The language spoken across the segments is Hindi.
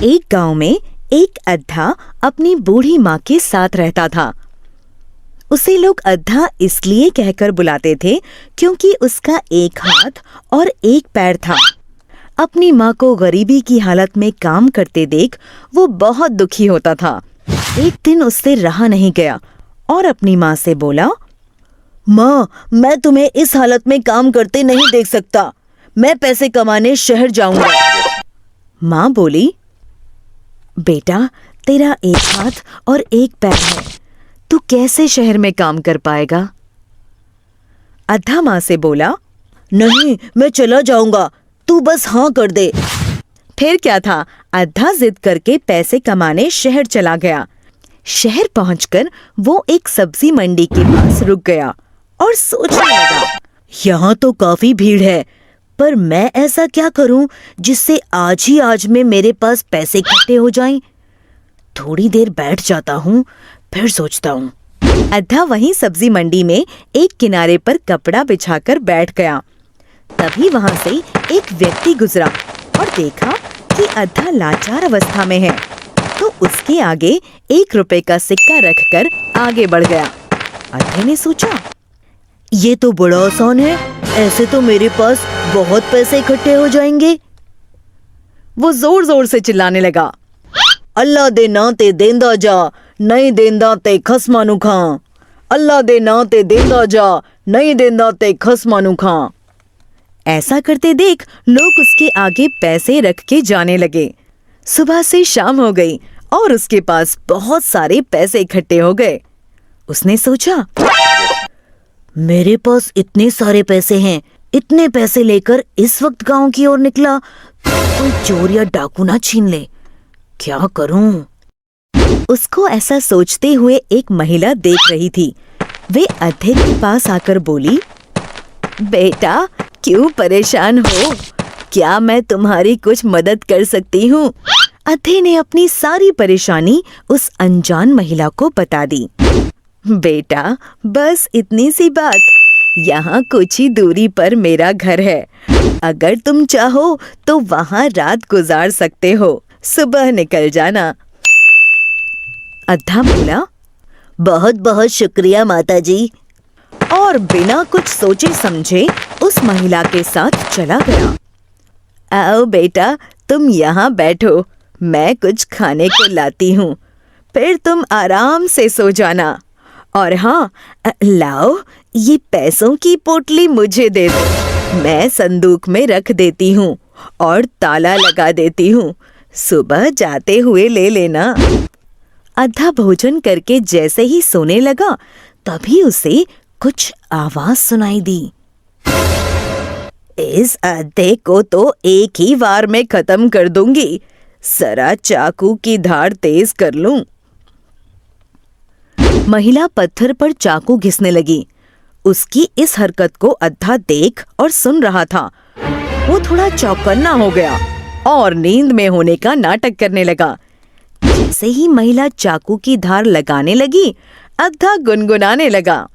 एक गांव में एक अद्धा अपनी बूढ़ी माँ के साथ रहता था। उसे लोग अद्धा इसलिए कहकर बुलाते थे क्योंकि उसका एक हाथ और एक पैर था। अपनी माँ को गरीबी की हालत में काम करते देख वो बहुत दुखी होता था। एक दिन उससे रहा नहीं गया और अपनी माँ से बोला, माँ, मैं तुम्हें इस हालत में काम करते नहीं देख सकता। मैं पैसे कमाने शहर जाऊंगा। माँ बोली, बेटा, तेरा एक हाथ और एक पैर है, तू कैसे शहर में काम कर पाएगा? अद्धा माँ से बोला, नहीं, मैं चला जाऊंगा, तू बस हाँ कर दे। फिर क्या था, अद्धा जिद करके पैसे कमाने शहर चला गया। शहर पहुंचकर वो एक सब्जी मंडी के पास रुक गया और सोचने लगा, यहाँ तो काफी भीड़ है, पर मैं ऐसा क्या करूं जिससे आज ही आज में मेरे पास पैसे इकट्ठे हो जाएं? थोड़ी देर बैठ जाता हूँ, फिर सोचता हूँ। अद्धा वहीं सब्जी मंडी में एक किनारे पर कपड़ा बिछाकर बैठ गया। तभी वहां से एक व्यक्ति गुजरा और देखा कि अद्धा लाचार अवस्था में है, तो उसके आगे 1 रुपए का सिक्का रखकर आगे बढ़ गया। अद्धे ने सोचा, ये तो बड़ा आसान है, ऐसे तो मेरे पास बहुत पैसे इकट्ठे हो जाएंगे। वो जोर जोर से चिल्लाने लगा, अल्लाह दे ना ते देंदा जा, नहीं देंदा ते खसमानू खां। अल्लाह दे ना ते देंदा जा, नहीं देंदा ते खसमानू खां। ऐसा करते देख लोग उसके आगे पैसे रख के जाने लगे। सुबह से शाम हो गई और उसके पास बहुत सारे पैसे इकट्ठे हो गए। उसने सोचा, मेरे पास इतने सारे पैसे हैं, इतने पैसे लेकर इस वक्त गांव की ओर निकला तो कोई चोर या डाकू ना छीन ले, क्या करूं? उसको ऐसा सोचते हुए एक महिला देख रही थी। वे अद्धे के पास आकर बोली, बेटा, क्यों परेशान हो? क्या मैं तुम्हारी कुछ मदद कर सकती हूँ? अद्धे ने अपनी सारी परेशानी उस अनजान महिला को बता दी। बेटा, बस इतनी सी बात, यहाँ कुछ ही दूरी पर मेरा घर है। अगर तुम चाहो तो वहाँ रात गुजार सकते हो, सुबह निकल जाना। अद्धा बोला, बहुत बहुत शुक्रिया माताजी, और बिना कुछ सोचे समझे उस महिला के साथ चला गया। आओ बेटा, तुम यहाँ बैठो, मैं कुछ खाने को लाती हूँ, फिर तुम आराम से सो जाना। और हाँ, लाओ, ये पैसों की पोटली मुझे दे दो, मैं संदूक में रख देती हूँ और ताला लगा देती हूँ, सुबह जाते हुए ले लेना। अद्धा भोजन करके जैसे ही सोने लगा, तभी उसे कुछ आवाज सुनाई दी। इस अद्धे को तो एक ही वार में खत्म कर दूंगी, जरा चाकू की धार तेज कर लूं। महिला पत्थर पर चाकू घिसने लगी। उसकी इस हरकत को अद्धा देख और सुन रहा था। वो थोड़ा चौकन्ना हो गया और नींद में होने का नाटक करने लगा। जैसे ही महिला चाकू की धार लगाने लगी, अद्धा गुनगुनाने लगा,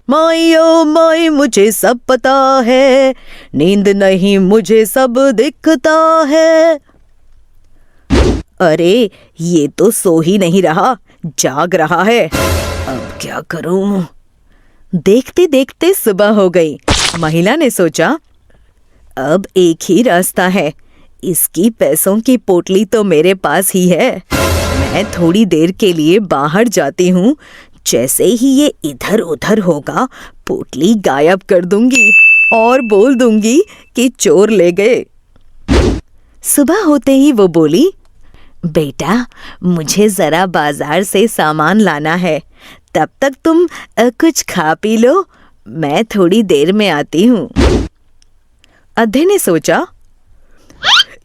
माई ओ माई, मुझे सब पता है, नींद नहीं मुझे सब दिखता है। अरे, ये तो सो ही नहीं रहा, जाग रहा है, अब क्या करूं? देखते देखते सुबह हो गई। महिला ने सोचा, अब एक ही रास्ता है, इसकी पैसों की पोटली तो मेरे पास ही है। मैं थोड़ी देर के लिए बाहर जाती हूँ, जैसे ही ये इधर उधर होगा, पोटली गायब कर दूंगी और बोल दूंगी कि चोर ले गए। सुबह होते ही वो बोली, बेटा, मुझे जरा बाजार से सामान लाना है, तब तक तुम कुछ खा पी लो, मैं थोड़ी देर में आती हूँ। अद्धे ने सोचा,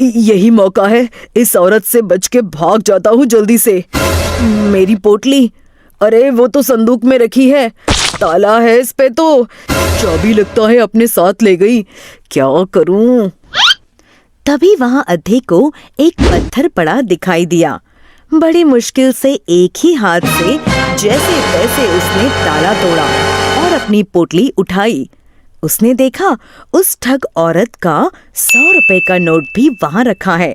यही मौका है, इस औरत से बच के भाग जाता हूँ जल्दी से। मेरी पोटली, अरे वो तो संदूक में रखी है, ताला है इस पे, तो चाबी लगता है अपने साथ ले गई, क्या करूं? तभी वहां अद्धे को एक पत्थर पड़ा दिखाई दिया। बड़ी मुश्किल से एक ही हाथ से जैसे तैसे उसने ताला तोड़ा और अपनी पोटली उठाई। उसने देखा उस ठग औरत का 100 रुपए का नोट भी वहां रखा है।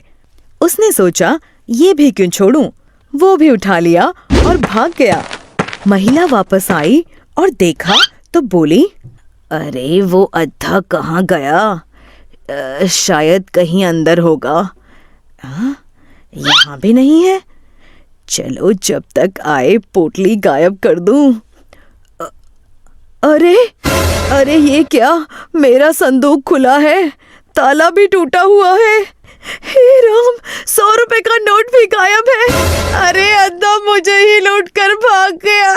उसने सोचा ये भी क्यों छोड़ूं। वो भी उठा लिया और भाग गया। महिला वापस आई और देखा तो बोली, अरे वो अद्धा कहाँ गया? शायद कहीं अंदर होगा। यहाँ भी नहीं है। चलो जब तक आए पोटली गायब कर दूं। अरे अरे ये क्या? मेरा संदूक खुला है, ताला भी टूटा हुआ है। हे राम, 100 रुपए का नोट भी गायब है। अरे अद्धा मुझे ही लूट कर भाग गया।